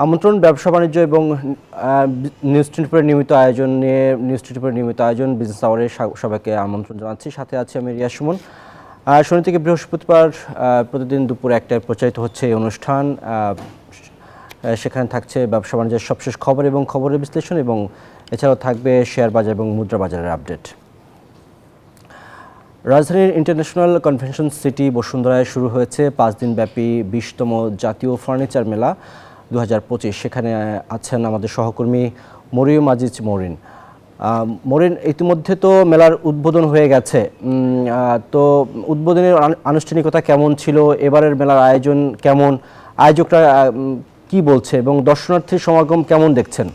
আমন্ত্রণ ব্যবসা বাণিজ্য এবং নিউজ টোয়েন্টিফোরের নিয়মিত আয়োজন বিজনেস আওয়ারে সবাইকে আমন্ত্রণ জানাচ্ছি। সাথে আছি আমি রিয়াজ সুমন। শনি থেকে বৃহস্পতিবার প্রতিদিন দুপুর 1টায় প্রচারিত হচ্ছে এই অনুষ্ঠান। সেখানে থাকছে ব্যবসা বাণিজ্যের সবশেষ খবর এবং খবরের বিশ্লেষণ, এবং এছাড়াও থাকবে শেয়ার বাজার এবং মুদ্রা বাজারের আপডেট। রাজধানীর ইন্টারন্যাশনাল কনভেনশন সিটি বসুন্ধরায় শুরু হয়েছে 5 দিনব্যাপী 20তম জাতীয় ফার্নিচার মেলা 2025। সেখানে আছেন আমাদের সহকর্মী মরিয়ম আজিজ মরিন। মরিন, ইতিমধ্যে তো মেলার উদ্বোধন হয়ে গেছে, তো উদ্বোধনের আনুষ্ঠানিকতা কেমন ছিল? এবারের মেলার আয়োজন কেমন? আয়োজকরা কি বলছে এবং দর্শনার্থীর সমাগম কেমন দেখছেন?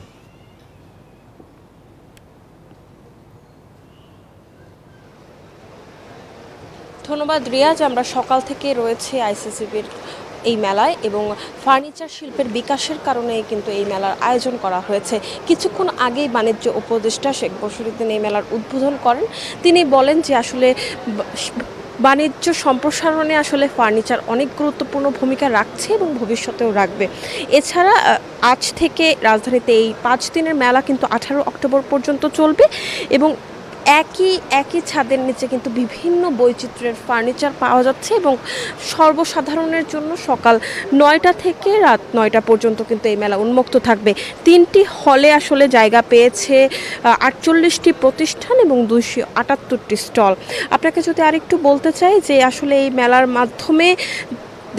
ধন্যবাদ রিয়াজ। আমরা সকাল থেকে রয়েছে আইসিসিবির এই মেলায় এবং ফার্নিচার শিল্পের বিকাশের কারণে কিন্তু এই মেলার আয়োজন করা হয়েছে। কিছুক্ষণ আগেই বাণিজ্য উপদেষ্টা শেখ বশিরউদ্দিন এই মেলার উদ্বোধন করেন। তিনি বলেন যে আসলে বাণিজ্য সম্প্রসারণে আসলে ফার্নিচার অনেক গুরুত্বপূর্ণ ভূমিকা রাখছে এবং ভবিষ্যতেও রাখবে। এছাড়া আজ থেকে রাজধানীতে এই 5 দিনের মেলা কিন্তু 18 অক্টোবর পর্যন্ত চলবে এবং একই ছাদের নিচে কিন্তু বিভিন্ন বৈচিত্র্যের ফার্নিচার পাওয়া যাচ্ছে এবং সর্বসাধারণের জন্য সকাল 9টা থেকে রাত 9টা পর্যন্ত কিন্তু এই মেলা উন্মুক্ত থাকবে। 3টি হলে আসলে জায়গা পেয়েছে 48টি প্রতিষ্ঠান এবং 278টি স্টল। আপনাকে যদি আরেকটু বলতে চাই যে আসলে এই মেলার মাধ্যমে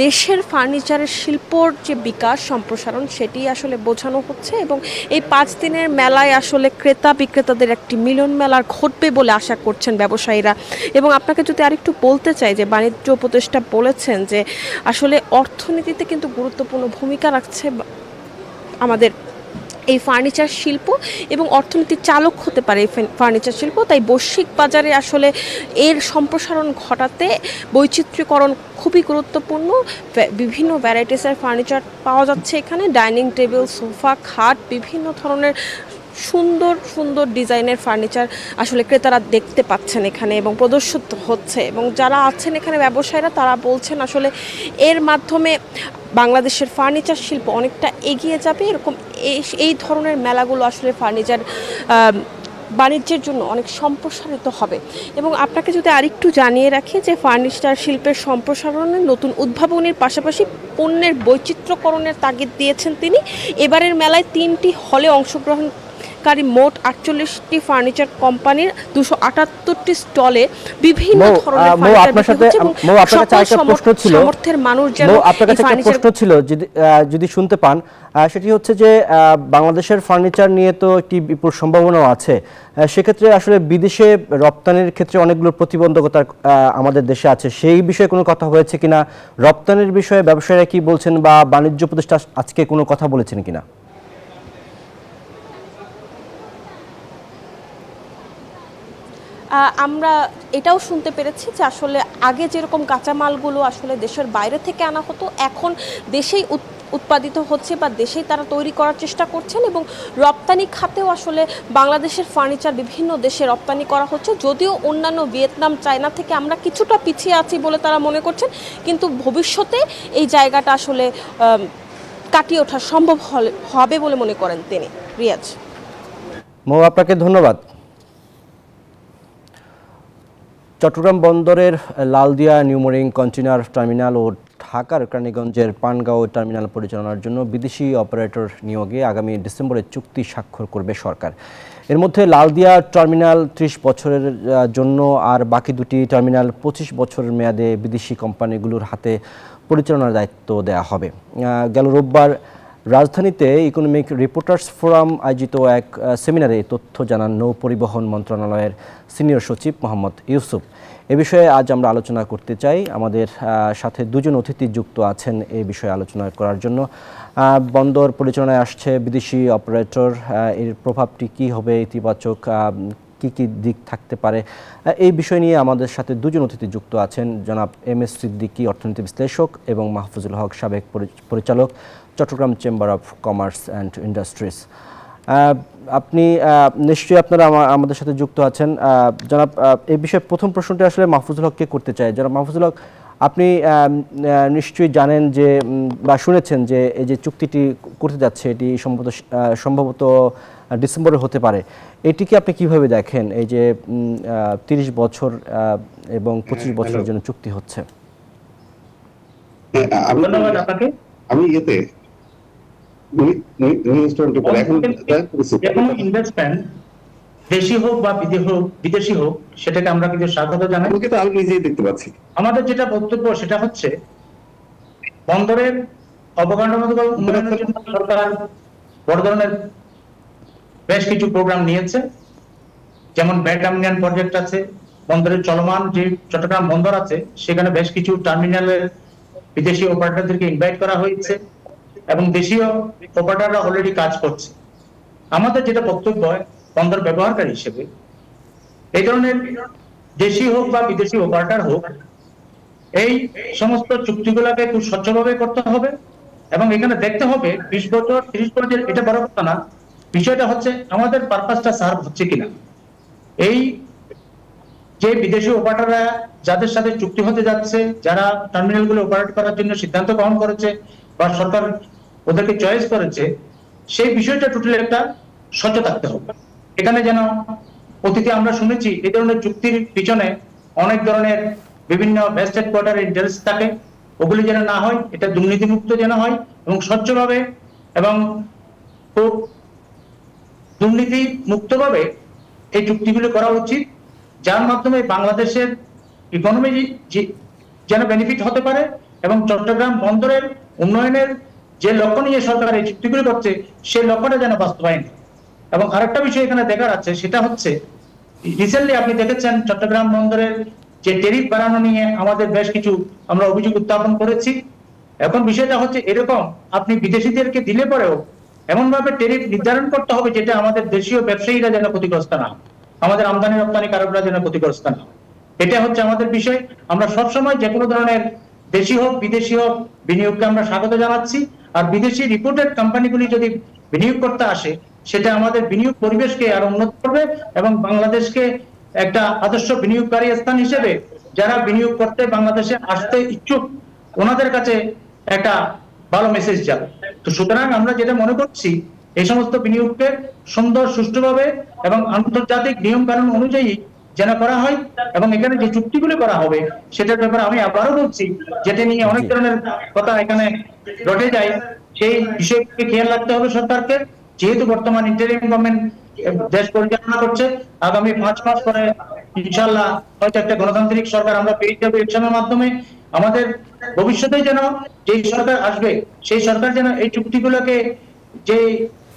দেশের ফার্নিচারের শিল্পর যে বিকাশ সম্প্রসারণ সেটি আসলে বোঝানো হচ্ছে এবং এই 5 দিনের মেলায় আসলে ক্রেতা বিক্রেতাদের একটি মিলন মেলার ঘটবে বলে আশা করছেন ব্যবসায়ীরা। এবং আপনাকে যদি আরেকটু বলতে চাই যে বাণিজ্য উপদেষ্টা বলেছেন যে আসলে অর্থনীতিতে কিন্তু গুরুত্বপূর্ণ ভূমিকা রাখছে আমাদের এই ফার্নিচার শিল্প এবং অর্থনীতির চালক হতে পারে এই ফার্নিচার শিল্প। তাই বৈশ্বিক বাজারে আসলে এর সম্প্রসারণ ঘটাতে বৈচিত্র্যকরণ খুবই গুরুত্বপূর্ণ। বিভিন্ন ভ্যারাইটিসের ফার্নিচার পাওয়া যাচ্ছে এখানে, ডাইনিং টেবিল, সোফা, খাট, বিভিন্ন ধরনের সুন্দর সুন্দর ডিজাইনের ফার্নিচার আসলে ক্রেতারা দেখতে পাচ্ছেন এখানে এবং প্রদর্শিত হচ্ছে। এবং যারা আছেন এখানে ব্যবসায়ীরা তারা বলছেন আসলে এর মাধ্যমে বাংলাদেশের ফার্নিচার শিল্প অনেকটা এগিয়ে যাবে। এরকম এই ধরনের মেলাগুলো আসলে ফার্নিচার বাণিজ্যের জন্য অনেক সম্প্রসারিত হবে। এবং আপনাকে যদি আরেকটু জানিয়ে রাখি যে ফার্নিচার শিল্পের সম্প্রসারণে নতুন উদ্ভাবনের পাশাপাশি পণ্যের বৈচিত্র্যকরণের তাগিদ দিয়েছেন তিনি। এবারের মেলায় 3টি হলে অংশগ্রহণকারী মোট 48টি ফার্নিচার কোম্পানির 278টি স্টলে বিভিন্ন ধরনের সামর্থ্যের মানুষ যেন প্রশ্ন ছিল যদি শুনতে পান, সেটি হচ্ছে যে বাংলাদেশের ফার্নিচার নিয়ে তো একটি বিপুল সম্ভাবনাও আছে। সেক্ষেত্রে আসলে বিদেশে রপ্তানির ক্ষেত্রে অনেকগুলো প্রতিবন্ধকতা আমাদের দেশে আছে, সেই বিষয়ে কোনো কথা হয়েছে কিনা? রপ্তানির বিষয়ে ব্যবসায়ীরা কি বলছেন বা বাণিজ্য উপদেষ্টা আজকে কোনো কথা বলেছেন কিনা? আমরা এটাও শুনতে পেরেছি যে আসলে আগে যেরকম কাঁচামালগুলো আসলে দেশের বাইরে থেকে আনা হতো, এখন দেশেই উৎপাদিত হচ্ছে বা দেশেই তারা তৈরি করার চেষ্টা করছেন এবং রপ্তানি খাতেও আসলে বাংলাদেশের ফার্নিচার বিভিন্ন দেশে রপ্তানি করা হচ্ছে। যদিও অন্যান্য ভিয়েতনাম, চায়না থেকে আমরা কিছুটা পিছিয়ে আছি বলে তারা মনে করছেন, কিন্তু ভবিষ্যতে এই জায়গাটা আসলে কাটিয়ে ওঠা সম্ভব হবে বলে মনে করেন তিনি। রিয়াজ, আপনাকে ধন্যবাদ। চট্টগ্রাম বন্দরের লালদিয়া নিউমোরিং কন্টেইনার টার্মিনাল ও ঢাকার কেরানীগঞ্জের পানগাঁও টার্মিনাল পরিচালনার জন্য বিদেশি অপারেটর নিয়োগে আগামী ডিসেম্বরে চুক্তি স্বাক্ষর করবে সরকার। এর মধ্যে লালদিয়া টার্মিনাল 30 বছরের জন্য আর বাকি দুটি টার্মিনাল 25 বছরের মেয়াদে বিদেশি কোম্পানিগুলোর হাতে পরিচালনার দায়িত্ব দেওয়া হবে। গেল রোববার রাজধানীতে ইকোনমিক রিপোর্টার্স ফোরাম আয়োজিত এক সেমিনারে তথ্য জানান নৌ পরিবহন মন্ত্রণালয়ের সিনিয়র সচিব মোহাম্মদ ইউসুফ। এ বিষয়ে আজ আমরা আলোচনা করতে চাই। আমাদের সাথে দুজন অতিথি যুক্ত আছেন এই বিষয়ে আলোচনা করার জন্য। বন্দর পরিচালনায় আসছে বিদেশি অপারেটর, এর প্রভাবটি কী হবে, ইতিবাচক কি কি দিক থাকতে পারে, এই বিষয় নিয়ে আমাদের সাথে দুজন অতিথি যুক্ত আছেন। জনাব MS সিদ্দিকী, অর্থনীতি বিশ্লেষক, এবং মাহফুজুল হক, সাবেক পরিচালক, Chittagong chamber of commerce and industries. আপনি নিশ্চয়ই আপনারা আমাদের সাথে যুক্ত আছেন। জনাব, এই বিষয়ে প্রথম প্রশ্নটি আসলে মাহফুজুল হককে করতে চাই। জনাব মাহফুজুল হক, আপনি নিশ্চয়ই জানেন যে বা শুনেছেন যে এই যে চুক্তিটি করতে যাচ্ছে এটি সম্ভবত ডিসেম্বরে হতে পারে। এটিকে আপনি কিভাবে দেখেন, এই যে 30 বছর এবং 25 বছরের জন্য চুক্তি হচ্ছে? ধন্যবাদ আপনাকে। আমি ইনভেস্টমেন্ট দেশি হোক বা বিদেশি হোক সেটাকে আমরা কিন্তু স্বাগত জানাই। আমি নিজেই দেখতে পাচ্ছি। আমাদের যেটা বক্তব্য সেটা হচ্ছে বন্দরের অবকাঠামোগত উন্নয়নের জন্য সরকার বড় ধরনের বেশ কিছু প্রোগ্রাম নিয়েছে, যেমন ব্যাটামিয়ান প্রজেক্ট আছে, বন্দরের চলমান যে চট্টগ্রাম বন্দর আছে সেখানে বেশ কিছু টার্মিনালের বিদেশি অপারেটরদেরকে ইনভাইট করা হয়েছে এবং দেশীয় অপারেটররা অলরেডি কাজ করছে। আমাদের যেটা বক্তব্য বন্দর ব্যবহারকারী হিসেবে এই ধরনের দেশি হোক বা বিদেশি অপারেটর হোক, এই সমস্ত চুক্তিগুলোকে খুব স্বচ্ছভাবে করতে হবে এবং এখানে দেখতে হবে 20 বছর 30 বছর এটা বড় কথা না, বিষয়টা হচ্ছে আমাদের পারপাসটা সার্ভ হচ্ছে কিনা। এই যে বিদেশি অপারেটররা যাদের সাথে চুক্তি হতে যাচ্ছে, যারা টার্মিনালগুলো অপারেট করার জন্য সিদ্ধান্ত গ্রহণ করেছে বা সরকার ওদেরকে চয়েস করেছে, সেই বিষয়টা টোটালি একটা স্বচ্ছ থাকতে হবে। এখানে যেন অতীতে আমরা শুনেছি এই ধরনের চুক্তির পিছনে অনেক ধরনের বিভিন্ন ভেস্টেড কোয়ার্টারের ইন্টারেস্ট থাকে, ওগুলি যেন না হয়, এটা দুর্নীতিমুক্ত যেন হয় এবং স্বচ্ছভাবে এবং খুব দুর্নীতি মুক্তভাবে এই চুক্তিগুলো করা উচিত, যার মাধ্যমে বাংলাদেশের ইকোনমি যেন বেনিফিট হতে পারে এবং চট্টগ্রাম বন্দরের উন্নয়নের যে লক্ষ্য নিয়ে সরকার এই চুক্তিগুলো করছে সেই লক্ষ্যটা যেন বাস্তবায়ন। এবং আরেকটা বিষয় এখানে দেখার আছে, সেটা হচ্ছে রিসেন্টলি আপনি দেখেছেন চট্টগ্রাম বন্দরের যে ট্যারিফ বাড়ানো নিয়ে আমাদের বেশ কিছু আমরা অভিযোগ উত্থাপন করেছি। এখন বিষয়টা হচ্ছে এরকম, আপনি বিদেশিদেরকে দিলে পরেও এমন ভাবে ট্যারিফ নির্ধারণ করতে হবে যেটা আমাদের দেশীয় ব্যবসায়ীরা যেন ক্ষতিগ্রস্ত না, আমাদের আমদানি রপ্তানিকারকরা যেন ক্ষতিগ্রস্ত না। এটা হচ্ছে আমাদের বিষয়। আমরা সবসময় যে কোনো ধরনের দেশি হোক বিদেশি হোক বিনিয়োগকে আমরা স্বাগত জানাচ্ছি, আর বিদেশি রিপোর্টেড কোম্পানিগুলি যদি বিনিয়োগ করতে আসে সেটা আমাদের বিনিয়োগ পরিবেশকে আরো উন্নত করবে এবং বাংলাদেশকে একটা আদর্শ বিনিয়োগকারী স্থান হিসেবে যারা বিনিয়োগ করতে বাংলাদেশে আসতে ইচ্ছুক ওনাদের কাছে একটা ভালো মেসেজ যাবে। তো সুতরাং আমরা যেটা মনে করছি এই সমস্ত বিনিয়োগকে সুন্দর সুষ্ঠুভাবে এবং আন্তর্জাতিক নিয়ম কানুন অনুযায়ী যেন করা হয় এবং এখানে যে চুক্তিগুলো করা হবে সেটার ব্যাপারে আমি আবারও বলছি, যেটা নিয়ে অনেক ধরনের কথা এখানে রটে যায়, সেই বিষয়কে খেয়াল রাখতে হবে সরকারকে। যেহেতু বর্তমান ইন্টারিম গভর্নমেন্ট দেশ পরিচালনা করছে, আগামী 5 মাস পরে ইনশাআল্লাহ হয়তো একটা গণতান্ত্রিক সরকার আমরা পেয়ে যাবো ইলেকশনের মাধ্যমে। আমাদের ভবিষ্যতে যেন যেই সরকার আসবে সেই সরকার যেন এই চুক্তিগুলোকে যে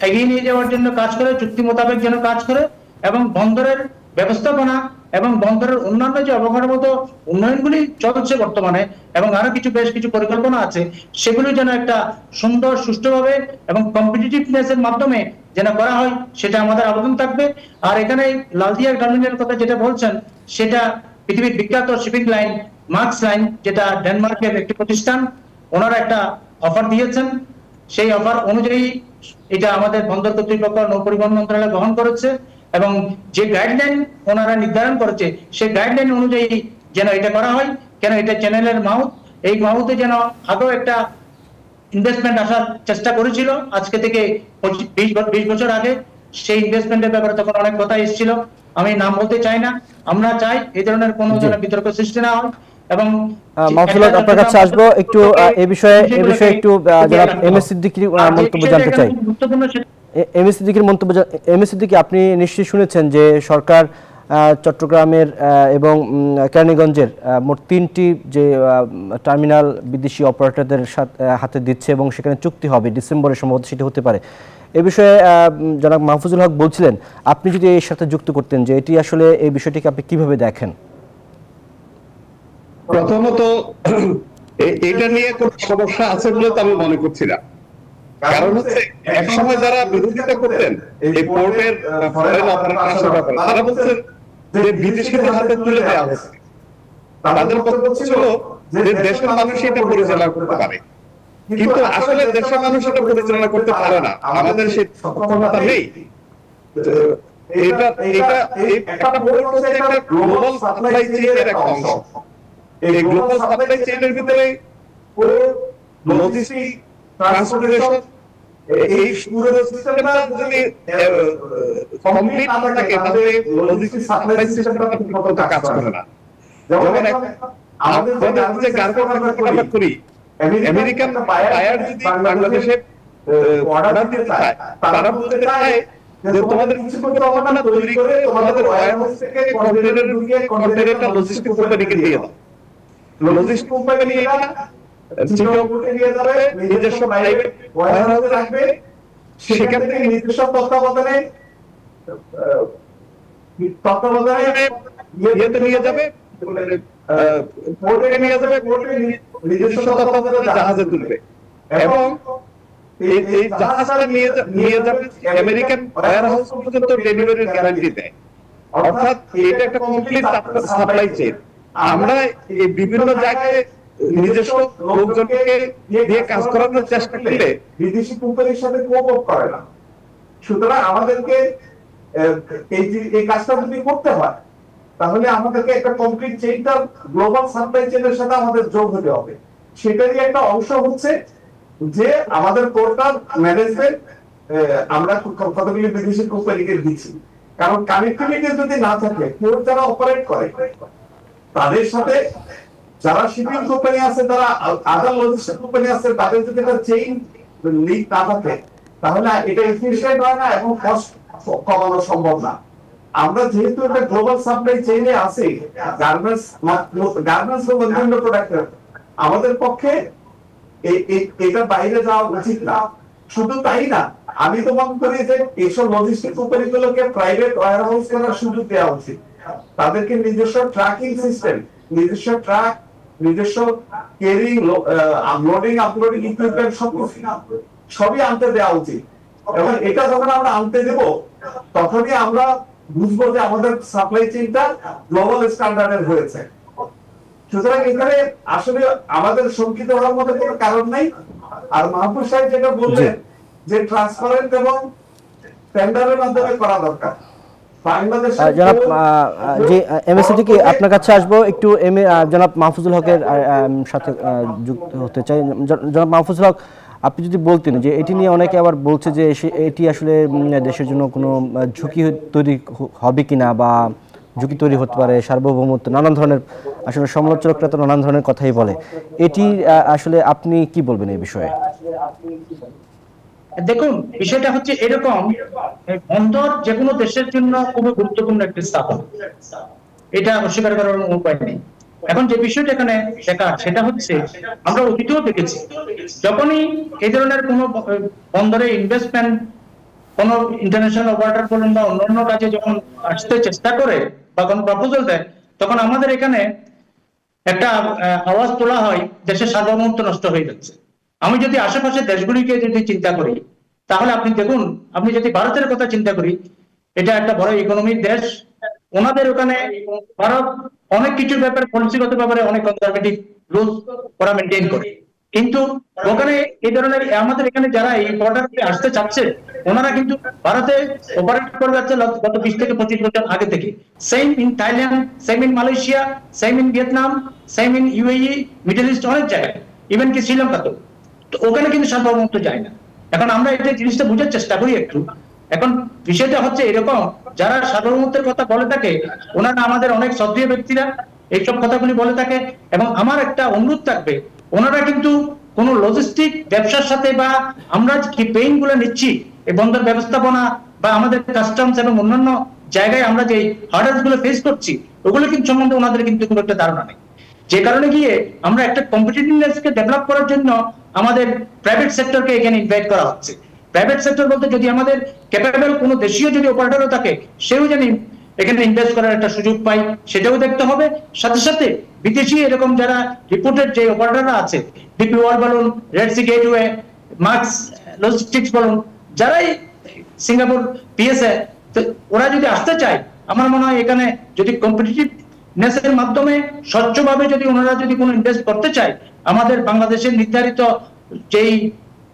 এগিয়ে নিয়ে যাওয়ার জন্য কাজ করে, চুক্তি মোতাবেক যেন কাজ করে এবং বন্দরের ব্যবস্থাপনা এবং বন্দরের অন্যান্য যে অবকাঠামোগত উন্নয়নগুলি চলছে বর্তমানে এবং আরো বেশ কিছু পরিকল্পনা আছে, সেগুলো যেন একটা সুন্দর সুষ্ঠুভাবে এবং কম্পিটিটিভনেস এর মাধ্যমে যেন করা হয় সেটা আমাদের আবেদন থাকবে। আর এখানে লালদিয়া টার্মিনাল কথা যেটা বলছেন সেটা পৃথিবীর বিখ্যাত শিপিং লাইন মার্কস লাইন, যেটা ডেনমার্কের একটি প্রতিষ্ঠান, ওনারা একটা অফার দিয়েছেন। সেই অফার অনুযায়ী এটা আমাদের বন্দর কর্তৃপক্ষ নৌপরিবহন মন্ত্রণালয় গ্রহণ করেছে এবং যে গাইডলাইন ওনারা নির্ধারণ করেছে সেই গাইডলাইন অনুযায়ী যেন এটা করা হয়। কেন এটা চ্যানেলের মাউথ, এই মাউথে যেন আগেও একটা ইনভেস্টমেন্ট আসার চেষ্টা করেছিল আজকে থেকে 20 বছর আগে, সেই ইনভেস্টমেন্টের ব্যাপারে তখন অনেক কথা এসেছিল, আমি নাম বলতে চাই না। আমরা চাই এই ধরনের কোনো বিতর্ক সৃষ্টি না হয় এবং মাহফুজুল হক আপনার কাছে আসবো একটু এই বিষয়ে একটু যারা এমএস সিদ্দিকীর মন্তব্য জানতে চাই। এমএস সিদ্দিকী, আপনি নিশ্চয়ই শুনেছেন যে সরকার চট্টগ্রামের এবং কেরানীগঞ্জের মোট 3টি যে টার্মিনাল বিদেশি অপারেটরদের হাতে দিচ্ছে এবং সেখানে চুক্তি হবে ডিসেম্বরে, সম্ভবত সেটি হতে পারে। এ বিষয়ে জনাব মাহফুজুল হক বলছিলেন, আপনি যদি এর সাথে যুক্ত করতেন যে এটি আসলে এই বিষয়টিকে আপনি কিভাবে দেখেন? প্রথমত এটা নিয়ে কোনো সমস্যা আছে বলে তো আমি মনে করছি না। কারণ হচ্ছে এক সময় যারা বিরোধিতা করতেন এই পোর্টের ফরেন অপারেটরের ব্যাপারে, তারা বলছেন যে বিদেশিদের হাতে তুলে দেওয়া হচ্ছে। তাদের বক্তব্য ছিল যে দেশের মানুষ এটা পরিচালনা করতে পারে, কিন্তু আসলে দেশের মানুষ এটা পরিচালনা করতে পারে না, আমাদের সেই সক্ষমতা নেই। এটা একটা পোর্ট হচ্ছে একটা গ্লোবাল সাপ্লাই চেইনের একটা অংশ। এই গ্লোবাল সাপ্লাই চেইনের ভিতরে পুরো লজিস্টিক ট্রান্সপোর্টেশন এই পুরো সিস্টেমটা যদি কমপ্লিট না থাকে তাহলে লজিস্টিক সাপ্লাই সিস্টেমটা ঠিকমতো কাজ করে না। যেমন আমাদের যে গার্মেন্টস আমরা করি, আমেরিকান বায়ার যদি বাংলাদেশে অর্ডার দিতে চায়, তারা বলতে চায় যে তোমাদের কিছু করতে হবে না, তৈরি করে তোমাদের ওয়্যারহাউস থেকে কন্টেইনারে ঢুকিয়ে কন্টেইনারটা লজিস্টিক কোম্পানিকে দিয়ে দাও। লজিস্টিক কোম্পানি এটা চিটাগংকে নিয়ে যাবে, নিজস্ব প্রাইভেট ওয়্যারহাউসে রাখবে, সেখান থেকে নিজস্ব তত্ত্বাবধানে ইয়েতে নিয়ে যাবে, পোর্টে নিয়ে যাবে, পোর্টে নিজস্ব তত্ত্বাবধানে জাহাজে তুলবে এবং এই জাহাজটা নিয়ে যাবে আমেরিকান ওয়্যারহাউস পর্যন্ত ডেলিভারির গ্যারান্টি দেয়। অর্থাৎ এটা একটা কমপ্লিট সাপ্লাই চেইন। আমরা এই বিভিন্ন জায়গায় নিজস্ব লোকজনকে দিয়ে কাজ করানোর চেষ্টা করলে বিদেশি কোম্পানির সাথে কোঅপারেট করে না। সুতরাং আমাদেরকে এই কাজটা যদি করতে হয় তাহলে আমাদেরকে একটা কমপ্লিট চেইনটা গ্লোবাল সাপ্লাই চেইনের সাথে আমাদের যোগ হতে হবে। সেটারই একটা অংশ হচ্ছে যে আমাদের পোর্টাল ম্যানেজমেন্ট আমরা কতগুলি বিদেশি কোম্পানিকে দিচ্ছি। কারণ কানেক্টিভিটি যদি না থাকে, পোর্ট যারা অপারেট করে তাদের সাথে যারা শিপিং কোম্পানি আছে, তারা আদার লজিস্টিক কোম্পানি আছে, তাদের যদি একটা চেইন লিঙ্ক না থাকে তাহলে এটা এফিশিয়েন্ট হয় না এবং কস্ট কমানো সম্ভব না। আমরা যেহেতু একটা গ্লোবাল সাপ্লাই চেইনে আছি, গার্মেন্টস ও বিভিন্ন প্রোডাক্টের, আমাদের পক্ষে এটা বাইরে যাওয়া উচিত না। শুধু তাই না, আমি তো মনে করি যে এইসব লজিস্টিক কোম্পানিগুলোকে প্রাইভেট ওয়্যারহাউস করার সুযোগ দেওয়া উচিত। তাদেরকে নিজস্ব ট্র্যাকিং সিস্টেম, নিজস্ব ট্রাক, নিজস্ব ক্যারিং, লোডিং আপলোডিং ইকুইপমেন্ট সবই আনতে দেওয়া উচিত। এবং এটা যখন আমরা আনতে দেব তখনই আমরা বুঝবো যে আমাদের সাপ্লাই চেইনটা গ্লোবাল স্ট্যান্ডার্ডের হয়েছে। সুতরাং এখানে আসলে আমাদের শঙ্কিত হওয়ার মতো কোনো কারণ নাই। আর মাহফুজ সাহেব যেটা বললেন যে ট্রান্সপারেন্ট এবং টেন্ডারের মাধ্যমে করা দরকার। জনাব যে এমএসসি কি আপনার কাছে আসবো, একটু জনাব মাহফুজুল হকের সাথে যুক্ত হতে চাই। জনাব মাহফুজুল হক, আপনি যদি বলতেন যে এটি নিয়ে অনেকে আবার বলছে যে এটি আসলে দেশের জন্য কোনো ঝুঁকি তৈরি হবে কিনা বা ঝুঁকি তৈরি হতে পারে, সার্বভৌমত্ব, নানান ধরনের আসলে সমালোচকরা তো নানান ধরনের কথাই বলে। এটি আসলে আপনি কি বলবেন এই বিষয়ে? দেখুন, বিষয়টা হচ্ছে এরকম, বন্দর যে কোনো দেশের জন্য খুবই গুরুত্বপূর্ণ একটি স্থাপন, এটা অস্বীকার করার উপায় নেই। এখন যে বিষয়টা এখানে দেখা, সেটা হচ্ছে আমরা অতীতেও দেখেছি যখনই এই ধরনের কোনো বন্দরে ইনভেস্টমেন্ট, কোন ইন্টারন্যাশনাল অপারেটর বলুন বা অন্যান্য কাজে যখন আসতে চেষ্টা করে বা কোনো প্রপোজাল দেয়, তখন আমাদের এখানে একটা আওয়াজ তোলা হয় দেশের সার্বভৌমত্ব নষ্ট হয়ে যাচ্ছে। আমি যদি আশেপাশের দেশগুলিকে যদি চিন্তা করি তাহলে আপনি দেখুন, আপনি যদি ভারতের কথা চিন্তা করি, এটা একটা বড় ইকোনমিক দেশ। ওনাদের ওখানে ভারত অনেক কিছুর ব্যাপারে, পলিসিগত ব্যাপারে অনেক কনজারভেটিভ রুলস ওরা মেনটেন করে, কিন্তু ওখানে এই ধরনের আমাদের এখানে যারা এই বর্ডারে আসতে চাচ্ছে ওনারা কিন্তু ভারতে অপারেট করে যাচ্ছে গত 20 থেকে 25 বছর আগে থেকে। Same in Thailand, same in Malaysia, same in Vietnam, same in UAE, middle east, অনেক জায়গায়, ইভেন কি শ্রীলঙ্কা। তো ওখানে কিন্তু সার্বভৌমত্ব যায় না। এখন আমরা এটা জিনিসটা বুঝার চেষ্টা করি একটু। এখন বিষয়টা হচ্ছে এরকম, যারা সার্বভৌমত্বের কথা বলে থাকে ওনারা আমাদের অনেক শ্রদ্ধেয় ব্যক্তিরা এইসব কথাগুলি বলে থাকে। এবং আমার একটা অনুরোধ থাকবে, ওনারা কিন্তু কোন লজিস্টিক ব্যবসার সাথে বা আমরা যে পেইন গুলো নিচ্ছি এই বন্দর ব্যবস্থাপনা বা আমাদের কাস্টমস এবং অন্যান্য জায়গায় আমরা যে হার্ডার্স গুলো ফেস করছি ওগুলো কিন্তু সম্বন্ধে ওনাদের কিন্তু খুব একটা ধারণা নেই। যে কারণে গিয়ে আমরা একটা কম্পিটিটিভনেস কে ডেভেলপ করার জন্য আমাদের প্রাইভেট সেক্টরকে এখানে ইনভাইট করা হচ্ছে। প্রাইভেট সেক্টর বলতে যদি আমাদের ক্যাপাবল কোনো দেশীয় যদি অপারেটরও থাকে, সেও জানি এখানে ইনভেস্ট করার একটা সুযোগ পাই, সেটাও দেখতে হবে। সাথে সাথে বিদেশি এরকম যারা রিপোর্টেড যে অপারেটররা আছে, ডিপি ওয়ার্ল্ড বলুন, Red Sea gateway, Maersk logistics বলুন, যারাই সিঙ্গাপুর পিএসএ, ওরা যদি আসতে চায়, আমার মনে হয় এখানে যদি কম্পিটিটিভনেসের মাধ্যমে স্বচ্ছভাবে যদি ওনারা যদি কোনো ইনভেস্ট করতে চায়, আমাদের বাংলাদেশের নির্ধারিত যেই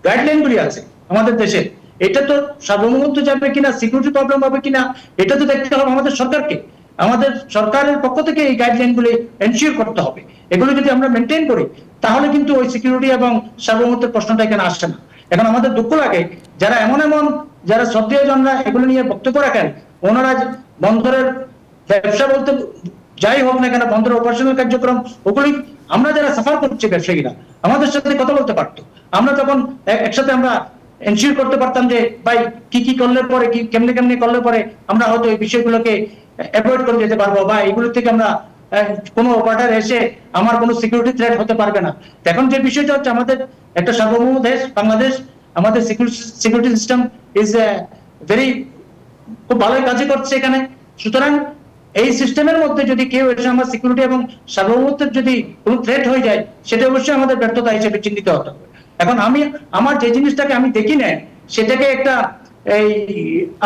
গাইডলাইনগুলি আছে আমাদের দেশে, এটা তো সার্বভৌমত্ব যাবে কিনা, সিকিউরিটি প্রবলেম হবে কিনা, এটা তো দেখতে হবে আমাদের সরকারকে। আমাদের সরকারের পক্ষ থেকে এই গাইডলাইনগুলি এনশিওর করতে হবে। এগুলো যদি আমরা মেনটেন করি তাহলে কিন্তু ওই সিকিউরিটি এবং সার্বভৌমত্বের প্রশ্নটা এখানে আসছে না। এখন আমাদের দুঃখ লাগে যারা যারা শ্রদ্ধেয়জনরা এগুলো নিয়ে বক্তব্য রাখেন, ওনারা বন্দরের ব্যবসা বলতে যাই হোক না কেন, বন্দরের অপারেশনাল কার্যক্রম ওগুলি আমরা যারা সাফার করছি ব্যবসায়ীরা আমাদের সাথে কথা বলতে পারতো। আমরা তখন একসাথে আমরা এনশিওর করতে পারতাম যে ভাই কি করলে পরে কি কেমনে করলে পরে আমরা হয়তো এই বিষয়গুলোকে অ্যাভয়েড করে যেতে পারবো, বা এগুলো থেকে আমরা কোনো অপারেটর এসে আমার কোনো সিকিউরিটি থ্রেট হতে পারবে না। এখন যে বিষয়টা হচ্ছে আমাদের একটা সার্বভৌম দেশ বাংলাদেশ, আমাদের সিকিউরিটি সিস্টেম ইজ ভেরি খুব ভালোই কাজে করছে এখানে। সুতরাং এই সিস্টেমের মধ্যে যদি কেউ এসে আমার সিকিউরিটি এবং সার্বভৌমত্বের যদি কোনো থ্রেট হয়ে যায় সেটা অবশ্যই আমাদের ব্যর্থতা হিসেবে চিহ্নিত হতে হবে। এখন আমার যে জিনিসটাকে আমি দেখি না সেটাকে একটা এই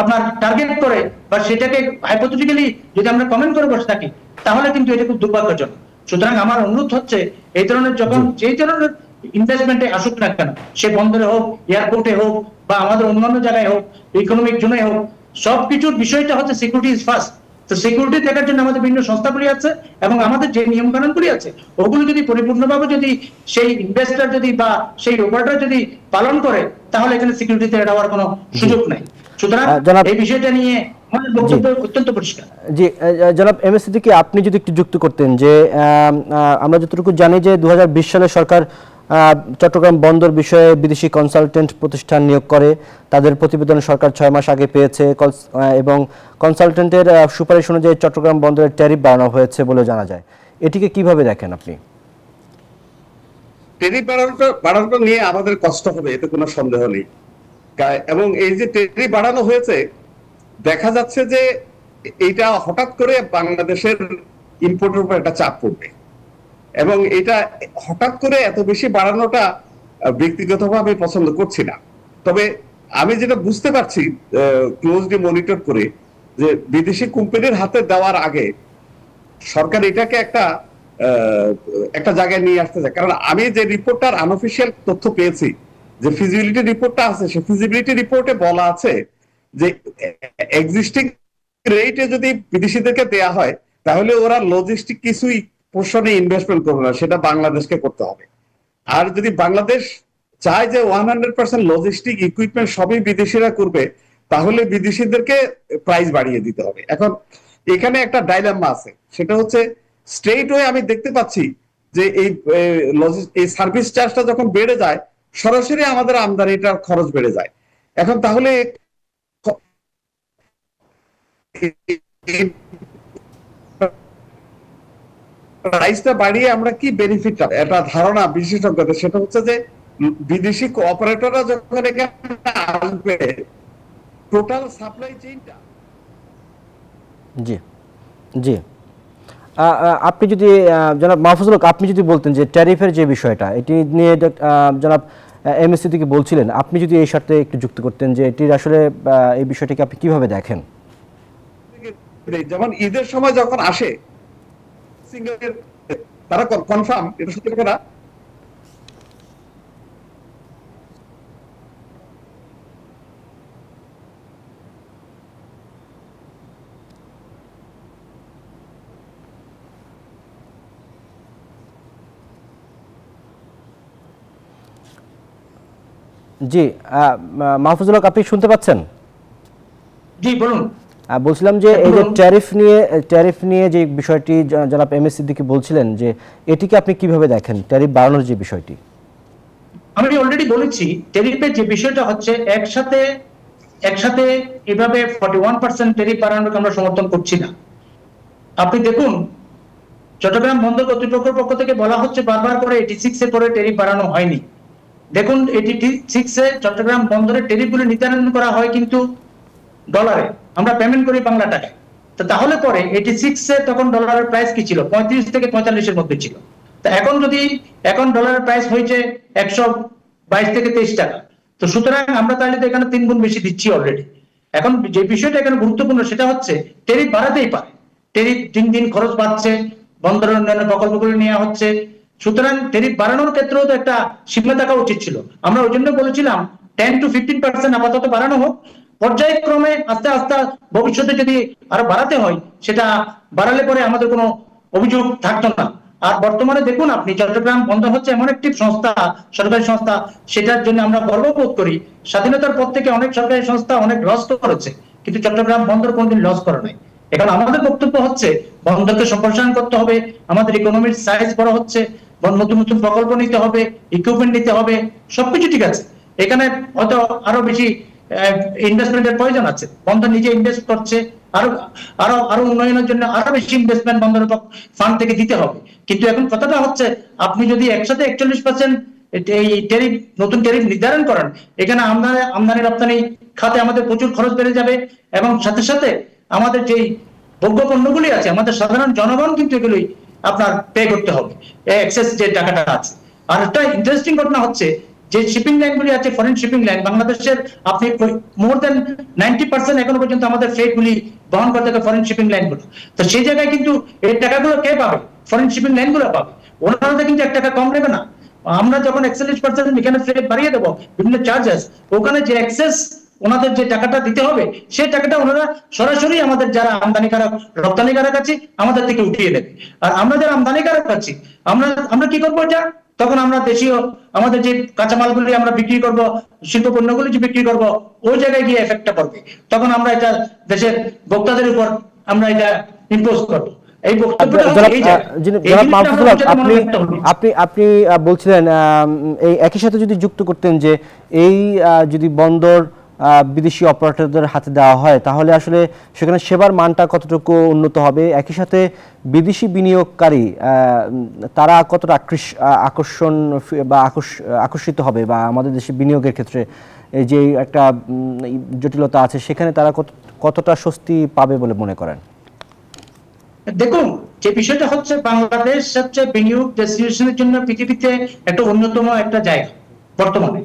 আপনার টার্গেট করে বা সেটাকে হাইপোথেটিক্যালি যদি আমরা কমেন্ট করে বসে থাকি তাহলে কিন্তু এটা খুব দুর্ভাগ্যজনক। সুতরাং আমার অনুরোধ হচ্ছে এই ধরনের যখন যেই ধরনের ইনভেস্টমেন্টে আসুক না কেন, সে বন্দরে হোক, এয়ারপোর্টে হোক, বা আমাদের অন্যান্য জায়গায় হোক, ইকোনমিক জোনে হোক, সবকিছুর বিষয়টা হচ্ছে সিকিউরিটি ইজ ফার্স্ট। তো সিকিউরিটি দেখার জন্য আমাদের বিভিন্ন সংস্থাগুলি আছে এবং আমাদের যে নিয়ম কানুনগুলি আছে ওগুলো যদি পরিপূর্ণভাবে যদি সেই ইনভেস্টর যদি বা সেই অপারেটর যদি পালন করে তাহলে এখানে সিকিউরিটি থ্রেট হওয়ার কোনো সুযোগ নাই। সুতরাং এই বিষয়টা নিয়ে আমাদের বক্তব্য অত্যন্ত পরিষ্কার। জি জনাব এম এস সিদ্দিকী, আপনি যদি একটু যুক্ত করতেন যে আমরা যতটুকু জানি যে 2020 সালে সরকার চট্টগ্রাম বন্দর বিষয়ে বিদেশি কনসালটেন্ট প্রতিষ্ঠান নিয়োগ করে। তাদের প্রতিবেদন সরকার 6 মাস আগে পেয়েছে এবং কনসালটেন্টের সুপারিশ অনুযায়ী চট্টগ্রাম বন্দরের ট্যারিফ বাড়ানো হয়েছে বলে জানা যায়। এটিকে কিভাবে দেখেন আপনি? ট্যারিফ বাড়ানোটা নিয়ে আমাদের কষ্ট হবে, এতে কোনো সন্দেহ নেই। এবং এই যে ট্যারিফ বাড়ানো হয়েছে, দেখা যাচ্ছে যে এইটা হঠাৎ করে বাংলাদেশের ইম্পোর্টের উপর একটা চাপ পড়বে এবং এটা হঠাৎ করে এত বেশি বাড়ানোটা ব্যক্তিগতভাবে আমি পছন্দ করছি না। তবে আমি যেটা বুঝতে পারছি ক্লোজলি মনিটর করে যে বিদেশি কোম্পানির হাতে দেওয়ার আগে সরকার এটাকে একটা জায়গায় নিয়ে আসতে চায়। কারণ আমি যে রিপোর্টটার আনঅফিশিয়াল তথ্য পেয়েছি, যে ফিজিবিলিটি রিপোর্টটা আছে, সেই ফিজিবিলিটি রিপোর্টে বলা আছে যে এক্সিস্টিং রেটে যদি বিদেশিদেরকে দেয়া হয় তাহলে ওরা লজিস্টিক কিছুই পোর্শনে ইনভেস্টমেন্ট করবে না, সেটা বাংলাদেশকে করতে হবে। আর যদি বাংলাদেশ চায় যে 100% লজিস্টিক ইকুইপমেন্ট সবই বিদেশিরা করবে তাহলে বিদেশিদেরকে প্রাইস বাড়িয়ে দিতে হবে। এখন এখানে একটা ডাইলেমা আছে, সেটা হচ্ছে স্ট্রেট ওয়ে আমি দেখতে পাচ্ছি যে এই সার্ভিস চার্জটা যখন বেড়ে যায় সরাসরি আমাদের আমদানিটার খরচ বেড়ে যায়। এখন তাহলে প্রাইসটা বাড়িয়ে আমরা কি বেনিফিট পাবো? একটা ধারণা বিশেষজ্ঞদের, সেটা হচ্ছে যে বিদেশি অপারেটররা যখন এখানে আসবে টোটাল সাপ্লাই চেইনটা। জি জি আপনি যদি জনাব মাহফুজুল হক, আপনি যদি বলতেন যে ট্যারিফের যে বিষয়টা এটি নিয়ে জনাব এম এস সিদ্দিকী বলছিলেন, আপনি যদি এই সাথে একটু যুক্ত করতেন যে এটির আসলে এই বিষয়টাকে আপনি কিভাবে দেখেন? যেমন ঈদের সময় যখন আসে তারা কনফার্ম এটা সত্যি কথা জি মাহফুজুল হক, আপনি শুনতে পাচ্ছেন? জি বলুন। বলছিলাম যে এই যে ট্যারিফ নিয়ে যে বিষয়টি জনাব এম এস সিদ্দিকী বলছিলেন যে এটিকে আপনি কিভাবে দেখেন, ট্যারিফ বাড়ানোর যে বিষয়টি? আমি অলরেডি বলেছি ট্যারিফের যে বিষয়টা হচ্ছে একসাথে এভাবে 41% ট্যারিফ বাড়ানোকে আমরা সমর্থন করছি না। আপনি দেখুন চট্টগ্রাম বন্দর কর্তৃপক্ষের পক্ষ থেকে বলা হচ্ছে বারবার করে 86 এর পরে ট্যারিফ বাড়ানো হয়নি। দেখুন 86 এ চট্টগ্রাম বন্দরের ট্যারিফগুলো নির্ধারণ করা হয় কিন্তু ডলারে, আমরা পেমেন্ট করি বাংলা টাকায়। তো তাহলে পরে 86 এ তখন ডলারের প্রাইস কি ছিল? 35 থেকে 45 এর মধ্যে ছিল। তো এখন ডলারের প্রাইস হয়েছে 122 থেকে 23 টাকা। তো সুতরাং আমরা তাহলে তো এখানে 3 গুণ বেশি দিচ্ছি অলরেডি। এখন যে বিষয়টা এখানে গুরুত্বপূর্ণ সেটা হচ্ছে ট্যারিফ বাড়াতেই পারে, ট্যারিফ দিন দিন খরচ বাড়ছে, বন্দরের উন্নয়ন প্রকল্পগুলো নেওয়া হচ্ছে। সুতরাং ট্যারিফ বাড়ানোর ক্ষেত্রেও তো একটা সীমা থাকা উচিত ছিল। আমরা ওই জন্য বলেছিলাম 10 to 15% আপাতত বাড়ানো হোক, পর্যায়ক্রমে আস্তে আস্তে ভবিষ্যতে যদি আরো বাড়াতে হয়, সেটা বাড়ালে পরে আমাদের কোনো অভিযোগ থাকতো না। আর বর্তমানে দেখুন আপনি, চট্টগ্রাম বন্দর হচ্ছে এমন একটি সংস্থা, সরকারি সংস্থা, সেটার জন্য আমরা গর্ববোধ করি। স্বাধীনতার পর থেকে অনেক সরকারি সংস্থা অনেক লস করেছে, কিন্তু চট্টগ্রাম বন্দর কোনদিন লস করে নাই। এখন আমাদের বক্তব্য হচ্ছে বন্দরকে সম্প্রসারণ করতে হবে, আমাদের ইকোনমির সাইজ বড় হচ্ছে, নতুন নতুন প্রকল্প নিতে হবে, ইকুইপমেন্ট নিতে হবে, সবকিছু ঠিক আছে। এখানে হয়তো আরো বেশি ইনভেস্টমেন্টের প্রয়োজন আছে, বন্দর নিজে ইনভেস্ট করছে, আরো আরো আরো উন্নয়নের জন্য আরো বেশি ইনভেস্টমেন্ট বন্দরের ফান্ড থেকে দিতে হবে। কিন্তু এখন কথাটা হচ্ছে, আপনি যদি একসাথে 41% এই ট্যারিফ, নতুন ট্যারিফ নির্ধারণ করেন, এখানে আমদানি রপ্তানি খাতে আমাদের প্রচুর খরচ বেড়ে যাবে, এবং সাথে সাথে আমাদের যেই ভোগ্য পণ্যগুলি আছে, আমাদের সাধারণ জনগণ কিন্তু এগুলি আপনার পে করতে হবে, এক্সেস যে টাকাটা আছে। আর একটা ইন্টারেস্টিং ঘটনা হচ্ছে, যে শিপিং লাইনগুলি আছে, ফরেন শিপিং লাইন, বাংলাদেশের আপনি মোর দেন 90% এখনো পর্যন্ত আমাদের ফ্রেট গুলি বহন করতে হবে ফরেন শিপিং লাইনগুলো। তো সেই জায়গায় কিন্তু এই টাকাগুলো কে পাবে? ফরেন শিপিং লাইনগুলো পাবে। ওনারা কিন্তু 1 টাকা কম নেবে না। আমরা যখন 41% এখানে ফ্রেট বাড়িয়ে দেবো, বিভিন্ন চার্জেস, ওখানে যে এক্সেস ওনাদের যে টাকাটা দিতে হবে, সেই টাকাটা ওনারা সরাসরি আমাদের যারা আমদানিকারক রপ্তানিকারক আছে আমাদের থেকে উঠিয়ে নেবে। আর আমরা যারা আমদানিকারক আছি, আমরা কি করবো? এটা তখন আমরা দেশীয় আমাদের যে কাঁচামালগুলি আমরা বিক্রি করব, শিল্প পণ্যগুলি যে বিক্রি করব, ওই জায়গায় গিয়ে এফেক্টটা পড়বে। তখন আমরা এটা দেশের ভোক্তাদের উপর আমরা এটা ইম্পোজ করবো। এই বক্তব্যটা আপনি বলছিলেন, এই একই সাথে যদি যুক্ত করতেন যে এই যদি বন্দর বিদেশি অপারেটরদের হাতে দেওয়া হয়, তাহলে আসলে সেখানে সেবার মানটা কতটুকু উন্নত হবে, একই সাথে বিদেশি বিনিয়োগকারী তারা কতটা আকর্ষণ বা আকর্ষিত হবে, বা আমাদের দেশে বিনিয়োগের ক্ষেত্রে এই যে একটা জটিলতা আছে, সেখানে তারা কতটা স্বস্তি পাবে বলে মনে করেন? দেখুন, যে বিষয়টা হচ্ছে, বাংলাদেশ সবচেয়ে বিনিয়োগ ডেস্টিনেশনের জন্য পৃথিবীতে একটা অন্যতম একটা জায়গা বর্তমানে।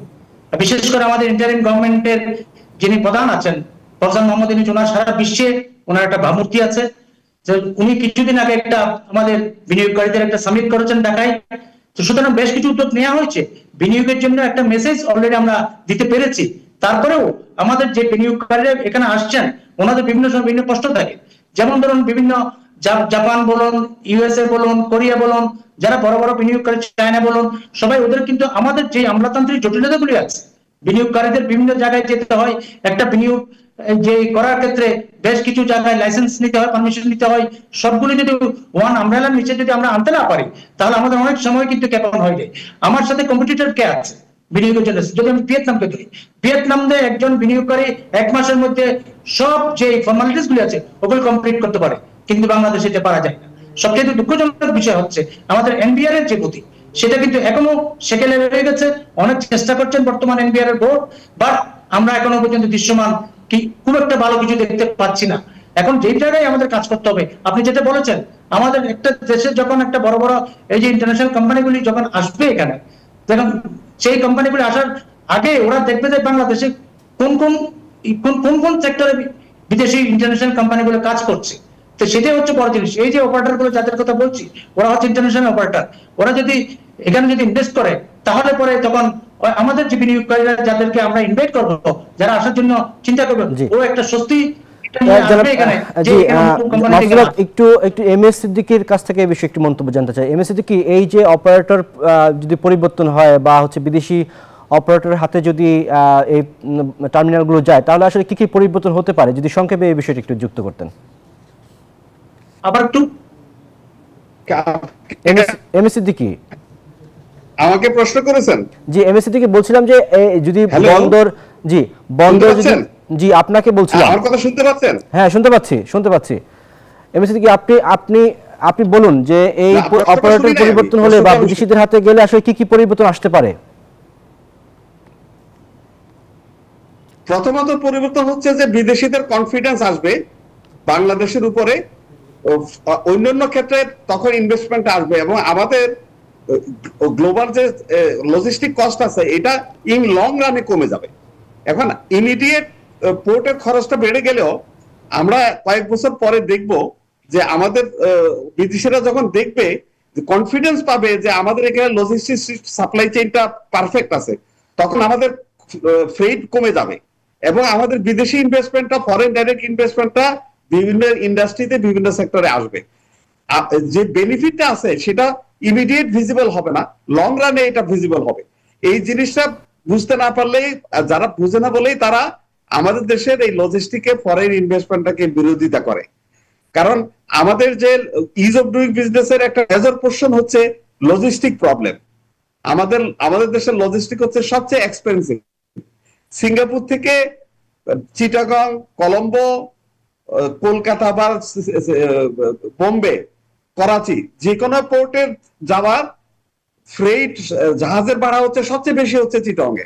বিশেষ করে আমাদের ইন্টারিম গভর্নমেন্টের যিনি প্রধান আছেন, প্রধান মোহাম্মদ ইউনূস, ওনার সারা বিশ্বে ওনার একটা ভাবমূর্তি আছে। যে উনি কিছুদিন আগে একটা আমাদের বিনিয়োগকারীদের একটা সামিট করেছেন ঢাকায়। তো সুতরাং বেশ কিছু উদ্যোগ নেওয়া হয়েছে, বিনিয়োগের জন্য একটা মেসেজ অলরেডি আমরা দিতে পেরেছি। তারপরেও আমাদের যে বিনিয়োগকারীরা এখানে আসছেন, ওনাদের বিভিন্ন সময় বিভিন্ন প্রশ্ন থাকে। যেমন ধরুন, বিভিন্ন জাপান বলুন, ইউএসএ বলুন, কোরিয়া বলুন, যারা বড় বড় বিনিয়োগকারী, চায়না বলুন, সবাই ওদের কিন্তু আমাদের যে আমলাতান্ত্রিক জটিলতাগুলি আছে, বিনিয়োগকারীদের বিভিন্ন জায়গায় যেতে হয়, একটা বিনিয়োগ যে করার ক্ষেত্রে বেশ কিছু জায়গায় লাইসেন্স নিতে হয়, পারমিশন নিতে হয়, সবগুলি যদি ওয়ান আমব্রেলার নিচে যদি আমরা আনতে না পারি, তাহলে আমাদের অনেক সময় কিন্তু ক্যাপন হয়ে যায়। আমার সাথে কম্পিটিটর কে আছে বিনিয়োগের জন্য? যদি আমি ভিয়েতনামকে ধরি, ভিয়েতনামে একজন বিনিয়োগকারী 1 মাসের মধ্যে সব যে ফর্মালিটিস গুলি আছে ওগুলো কমপ্লিট করতে পারে, কিন্তু বাংলাদেশে এটা পারা যায় না। সবচেয়ে দুঃখজনক বিষয় হচ্ছে আমাদের এনবিআর এর যে গতি, সেটা কিন্তু এখনো সেকেলে রয়ে গেছে। অনেক চেষ্টা করছেন বর্তমান এনবিআর এর বোর্ড, বাট আমরা এখনো পর্যন্ত দৃশ্যমান কি খুব একটা ভালো কিছু দেখতে পাচ্ছি না। এখন যেই জায়গায় আমাদের কাজ করতে হবে, আপনি যেটা বলেছেন, আমাদের একটা দেশে যখন একটা বড় বড় এই যে ইন্টারন্যাশনাল কোম্পানিগুলি যখন আসবে এখানে, তখন সেই কোম্পানিগুলি আসার আগে ওরা দেখবে যে বাংলাদেশে কোন কোন সেক্টরে বিদেশি ইন্টারন্যাশনাল কোম্পানিগুলো কাজ করছে। তো সেটাই হচ্ছে বড় জিনিস। এই যে অপারেটর গুলো যাদের কথা বলছি, ওরা হচ্ছে ইন্টারন্যাশনাল অপারেটর। ওরা যদি এখানে যদি ইনভেস্ট করে, তাহলে পরে তখন আমাদের যে বিনিয়োগকারীরা যাদেরকে আমরা ইনভাইট করবো, যারা আসার জন্য চিন্তা করবে, ও একটা স্বস্তি। একটু এম এস সিদ্দিকীর কাছ থেকে এই বিষয়ে একটু মন্তব্য জানতে চাই। এম এস সিদ্দিকী, এই যে অপারেটর যদি পরিবর্তন হয় বা হচ্ছে বিদেশি অপারেটরের হাতে যদি এই টার্মিনালগুলো যায়, তাহলে আসলে কি কি পরিবর্তন হতে পারে? যদি সংক্ষেপে এই বিষয়টা একটু যুক্ত করতেন। আবার একটু এম এস সিদ্দিকী আমাকে প্রশ্ন করেছেন? জি, এম এস সিদ্দিকী বলছিলাম যে যদি বন্দর, জি বন্দর, জি আপনাকে বলছিলাম। আমার কথা শুনতে পাচ্ছেন? হ্যাঁ, শুনতে পাচ্ছি। এম এস সিদ্দিকী, আপনি বলুন যে এই অপারেটর পরিবর্তন হলে বা বিদেশিদের হাতে গেলে আসলে কি কি পরিবর্তন আসতে পারে? প্রথমত পরিবর্তন হচ্ছে যে বিদেশিদের কনফিডেন্স আসবে বাংলাদেশের উপরে, অন্যান্য ক্ষেত্রে তখন ইনভেস্টমেন্ট আসবে, এবং আমাদের গ্লোবাল যে লজিস্টিক কস্ট আছে, এটা ইন লং রানে কমে যাবে। এখন ইমিডিয়েট পোর্টের খরচটা বেড়ে গেলেও আমরা কয়েক বছর পরে দেখব যে আমাদের বিদেশিরা যখন দেখবে, কনফিডেন্স পাবে যে আমাদের এখানে লজিস্টিক সাপ্লাই চেইনটা পারফেক্ট আছে, তখন আমাদের ফ্রেট কমে যাবে। এবং আমাদের বিদেশি ইনভেস্টমেন্টটা, ফরেন ডাইরেক্ট ইনভেস্টমেন্টটা বিভিন্ন ইন্ডাস্ট্রিতে বিভিন্ন সেক্টরে আসবে। যে বেনিফিটটা আছে সেটা ইমিডিয়েট ভিজিবল হবে না, লং রানে এটা ভিজিবল হবে। এই জিনিসটা বুঝতে না পারলেই, যারা বুঝে না বলেই তারা আমাদের দেশের এই লজিস্টিকে ফরেন ইনভেস্টমেন্টটাকে বিরোধিতা করে। কারণ আমাদের যে ইজ অফ ডুইং বিজনেসের একটা মেজর পোর্শন হচ্ছে লজিস্টিক প্রবলেম। আমাদের দেশের লজিস্টিক হচ্ছে সবচেয়ে এক্সপেন্সিভ। সিঙ্গাপুর থেকে চিটাগং, কলম্বো, কলকাতা বা বোম্বে, করাচি, যে কোনো পোর্টের যাওয়ার ফ্রেট জাহাজের ভাড়া হচ্ছে সবচেয়ে বেশি হচ্ছে চিটাগংয়ে।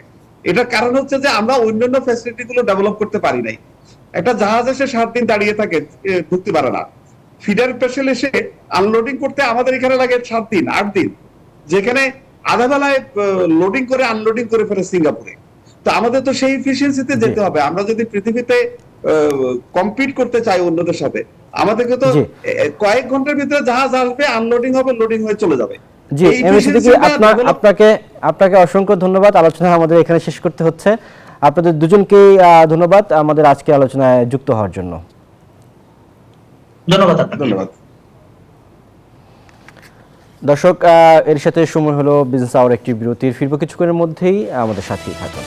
এটার কারণ হচ্ছে যে আমরা অন্যান্য ফ্যাসিলিটি গুলো ডেভেলপ করতে পারি নাই। একটা জাহাজ এসে 7 দিন দাঁড়িয়ে থাকে, ঢুকতে পারে না। ফিডার স্পেশাল এসে আনলোডিং করতে আমাদের এখানে লাগে 7 দিন 8 দিন, যেখানে আধা বেলায় লোডিং করে আনলোডিং করে ফেলে সিঙ্গাপুরে। তো আমাদের তো সেই এফিসিয়েন্সিতে যেতে হবে। আমরা যদি পৃথিবীতে কম্পিট করতে চাই অন্যদের সাথে, আমাদেরকে তো কয়েক ঘন্টার ভিতরে জাহাজ আসবে, আনলোডিং হবে, লোডিং হয়ে চলে যাবে। জি, আপনাকে অসংখ্য ধন্যবাদ। আলোচনা আমাদের এখানে শেষ করতে হচ্ছে। আপনাদের দুজনকেই ধন্যবাদ আমাদের আজকে আলোচনায় যুক্ত হওয়ার জন্য। ধন্যবাদ। দর্শক, এর সাথে সময় হলো বিজনেস আওয়ার একটি বিরতির। ফিরবো কিছুক্ষণের মধ্যেই, আমাদের সাথেই থাকুন।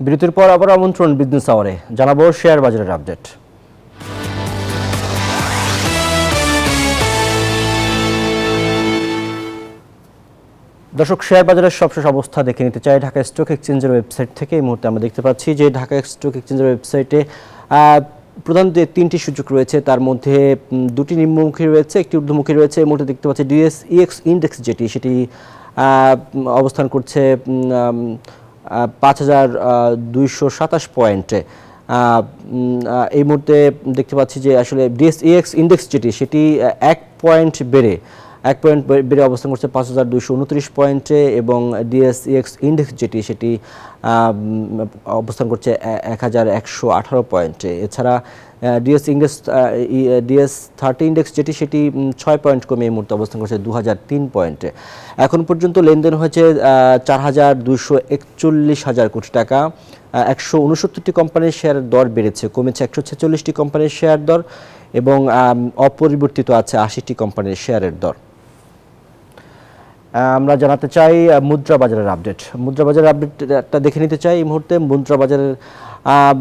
বিরতির পর আবার আমন্ত্রণ বিজনেস আওয়ারে, জানাবো শেয়ার বাজারের আপডেট। দর্শক, শেয়ার বাজারের সবশেষ অবস্থা দেখে নিতে চাই ঢাকা স্টক এক্সচেঞ্জের ওয়েবসাইট থেকে। এই মুহূর্তে আমরা দেখতে পাচ্ছি যে ঢাকা স্টক এক্সচেঞ্জের ওয়েবসাইটে প্রধান যে 3টি সূচক রয়েছে তার মধ্যে 2টি নিম্নমুখী রয়েছে, একটি ঊর্ধ্বমুখী রয়েছে। এই মুহূর্তে দেখতে পাচ্ছি ডিএসইএক্স ইন্ডেক্স যেটি, সেটি অবস্থান করছে 5227 পয়েন্টে। এই মুহূর্তে দেখতে পাচ্ছি যে আসলে ডিএসইএক্স ইন্ডেক্স যেটি, সেটি 1 পয়েন্ট বেড়ে অবস্থান করছে 5229 পয়েন্টে, এবং ডিএসইএক্স ইন্ডেক্স যেটি, সেটি অবস্থান করছে 1118 পয়েন্টে। এছাড়া ডিএস30 ইন্ডেক্স যেটি, সেটি 6 পয়েন্ট কমে এই মুহূর্তে অবস্থান করছে 2003 পয়েন্টে। এখন পর্যন্ত লেনদেন হয়েছে 4,241 কোটি টাকা। 169টি কোম্পানির শেয়ারের দর বেড়েছে, কমেছে 146টি কোম্পানির শেয়ার দর, এবং অপরিবর্তিত আছে 80টি কোম্পানির শেয়ারের দর। আমরা জানাতে চাই মুদ্রা বাজারের আপডেট। মুদ্রা বাজারের আপডেটটা দেখে নিতে চাই। এই মুহূর্তে মুদ্রা বাজারের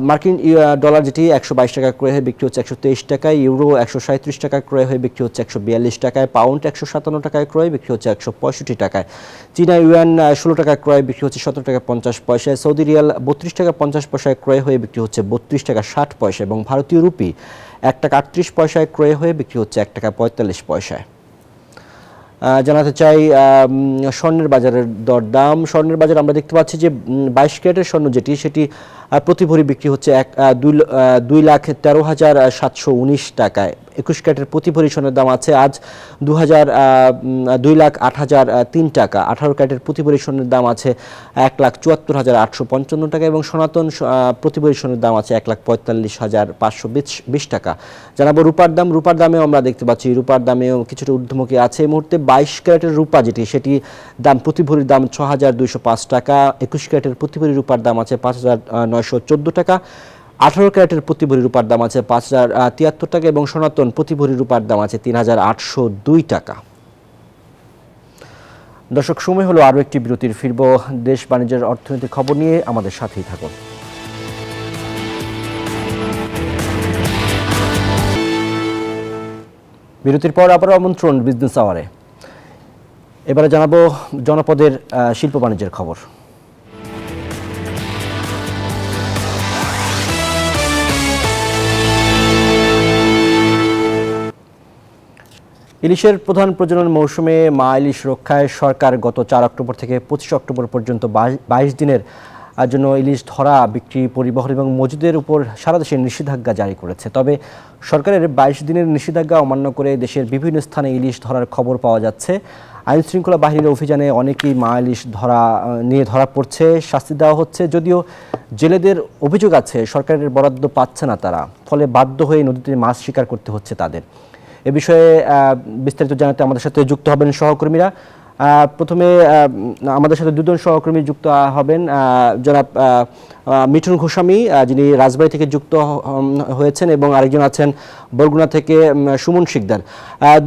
মার্কিন ডলার যেটি 122 টাকা ক্রয় হয়ে বিক্রি হচ্ছে 123 টাকায়, ইউরো 137 টাকা ক্রয় হয়ে বিক্রি হচ্ছে 142 টাকায়, পাউন্ড 157 টাকায় ক্রয় বিক্রি হচ্ছে 165 টাকায়, চীনা ইউয়ান 16 টাকা ক্রয় বিক্রি হচ্ছে 17 টাকা 50 পয়সায়, সৌদি রিয়াল 32 টাকা 50 পয়সায় ক্রয় হয়ে বিক্রি হচ্ছে 32 টাকা 60 পয়সা, এবং ভারতীয় রুপি 1 টাকা 38 পয়সায় ক্রয় হয়ে বিক্রি হচ্ছে 1 টাকা 45 পয়সায়। জানাতে চাই স্বর্ণের বাজারের দরদাম। স্বর্ণের বাজার আমরা দেখতে পাচ্ছি যে 22 ক্যারেটের স্বর্ণ যেটি, সেটি প্রতি ভরি বিক্রি হচ্ছে 2,13,719 টাকায়। 21 ক্যারেটের প্রতি ভরি স্বর্ণের দাম আছে আজ 2,08,003 টাকা। 18 ক্যারেটের প্রতি ভরি স্বর্ণের দাম আছে 1,74,855 টাকা, এবং সনাতন প্রতি ভরি স্বর্ণের দাম আছে 1,45,520 টাকা। জানাবো রূপার দাম। রূপার দামেও আমরা দেখতে পাচ্ছি রূপার দামেও কিছুটা ঊর্ধ্বমুখী আছে। এই মুহূর্তে 22 ক্যারেটের রূপা যেটি, সেটি দাম প্রতি ভরির দাম 6,205 টাকা। 21 ক্যারেটের প্রতি ভরি রূপার দাম আছে 5,914 টাকা। 18 ক্যারেটের প্রতি ভরি রূপার দাম আছে 5,073 টাকা, এবং সনাতন প্রতি ভরি রূপার দাম আছে 3,802 টাকা। দর্শক, সময় হলো আরও একটি বিরতির। ফিরব দেশ বাণিজ্যের অর্থনৈতিক খবর নিয়ে, আমাদের সাথেই থাকুন। বিরতির পর আবারও আমন্ত্রণ বিজনেস আওয়ারে। এবারে জানাবো জনপদের শিল্প বাণিজ্যের খবর। ইলিশের প্রধান প্রজনন মৌসুমে মা ইলিশ রক্ষায় সরকার গত 4 অক্টোবর থেকে 25 অক্টোবর পর্যন্ত 22 দিনের জন্য ইলিশ ধরা, বিক্রি, পরিবহন এবং মজুদের উপর সারা দেশে নিষেধাজ্ঞা জারি করেছে। তবে সরকারের 22 দিনের নিষেধাজ্ঞা অমান্য করে দেশের বিভিন্ন স্থানে ইলিশ ধরার খবর পাওয়া যাচ্ছে। আইন শৃঙ্খলা বাহিনীর অভিযানে অনেকেই মা ইলিশ ধরা পড়ছে, শাস্তি দেওয়া হচ্ছে। যদিও জেলেদের অভিযোগ আছে সরকারের বরাদ্দ পাচ্ছে না তারা, ফলে বাধ্য হয়ে নদীতে মাছ শিকার করতে হচ্ছে তাদের। এ বিষয়ে বিস্তারিত জানাতে আমাদের সাথে যুক্ত হবেন সহকর্মীরা। প্রথমে আমাদের সাথে দুজন সহকর্মী যুক্ত হবেন। জনাব মিঠুন গোস্বামী, যিনি রাজবাড়ী থেকে যুক্ত হয়েছেন, এবং আরেকজন আছেন বরগুনা থেকে সুমন শিকদার।